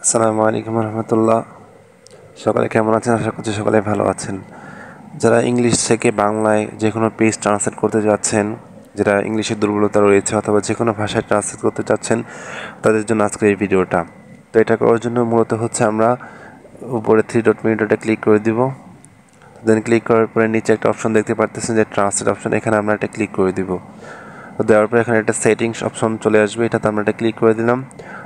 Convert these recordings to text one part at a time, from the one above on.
আসসালামু আলাইকুম রহমতুল্লাহ। সকালে কেমন আছেন? আশা করছি সকালে ভালো আছেন। যারা ইংলিশ থেকে বাংলায় যে কোনো পেজ ট্রান্সলেট করতে যাচ্ছেন, যেটা ইংলিশের দুর্বলতা রয়েছে অথবা যে কোনো ভাষায় ট্রান্সলেট করতে চাচ্ছেন, তাদের জন্য আজকের এই ভিডিওটা। তো এটা করার জন্য মূলত হচ্ছে আমরা উপরে থ্রি ডট মেনুটা ক্লিক করে দিব। দেন ক্লিক করার পরে নিচে একটা অপশন দেখতে পারতেছেন যে ট্রান্সলেট অপশন, এখানে আমরা একটা ক্লিক করে দিব। তো দেওয়ার পরে এখানে একটা সেটিংস অপশন চলে আসবে, এটাতে আমরা একটা ক্লিক করে দিলাম।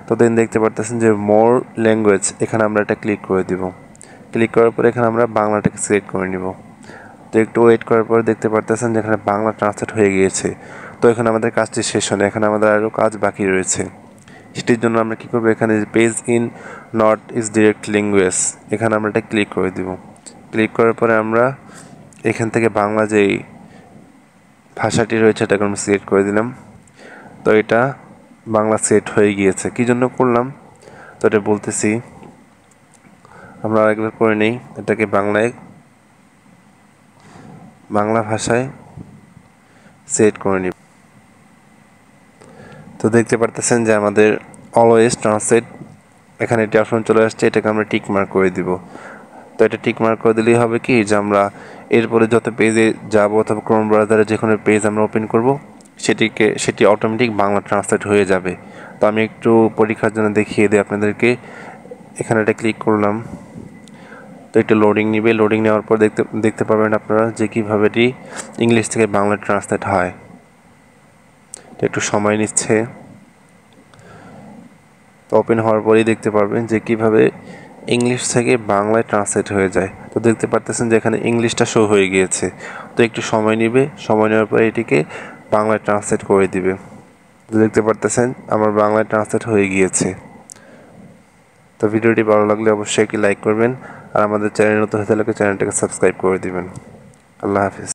তো দেন দেখতে পারতেছেন যে মোর ল্যাঙ্গুয়েজ, এখানে আমরা একটা ক্লিক করে দিব। ক্লিক করার পরে এখানে আমরা বাংলাটাকে সিলেক্ট করে নিব। তো একটু ওয়েট করার পরে দেখতে পারতেছেন যে এখানে বাংলা ট্রান্সলেট হয়ে গিয়েছে। তো এখানে আমাদের কাজটি শেষ হয় না, এখানে আমাদের আরও কাজ বাকি রয়েছে। সেটির জন্য আমরা কী করবো, এখানে page in not is direct language, এখানে আমরা এটা ক্লিক করে দিব। ক্লিক করার পরে আমরা এখান থেকে বাংলা যেই ভাষাটি রয়েছে এটাকে আমরা সিলেক্ট করে দিলাম। তো এটা বাংলা সেট হয়ে গিয়েছে। কী জন্য করলাম তো এটা বলতেছি, আমরা আরেকবার করে নেই। এটাকে বাংলা ভাষায় সেট করে নিব। তো দেখতে পারতেছেন যে আমাদের অলওয়েজ ট্রান্সলেট এখানে এটি অপশন চলে আসছে, এটাকে আমরা টিক মার্ক করে দিব। তো এটা টিক মার্ক করে দিলেই হবে কি, যে আমরা এরপরে যত পেজে যাব অথবা ক্রোম ব্রাউজারে যে কোনো পেজ আমরা ওপেন করব, সেটি অটোমেটিক বাংলা ট্রান্সলেট হয়ে যাবে। তো আমি একটু পরীক্ষার জন্য দেখিয়ে দিই আপনাদেরকে। এখানে এটা ক্লিক করলাম। তো একটু লোডিং নিবে, লোডিং নেওয়ার পর দেখতে পাবেন আপনারা যে কীভাবে এটি ইংলিশ থেকে বাংলা ট্রান্সলেট হয়। তো একটু সময় নিচ্ছে। তো ওপেন হওয়ার পরেই দেখতে পারবেন যে কীভাবে ইংলিশ থেকে বাংলায় ট্রান্সলেট হয়ে যায়। তো দেখতে পারতেছেন যে এখানে ইংলিশটা শো হয়ে গিয়েছে। তো একটু সময় নিবে, সময় নেওয়ার পরে এটিকে বাংলায় ট্রান্সলেট করে দিবে। তো দেখতে পারতেছেন আমার বাংলায় ট্রান্সলেট হয়ে গিয়েছে। তো ভিডিওটি ভালো লাগলে অবশ্যই একটি লাইক করবেন, আর আমাদের চ্যানেল নতুন হতে হলে চ্যানেলটাকে সাবস্ক্রাইব করে দিবেন। আল্লাহ হাফিজ।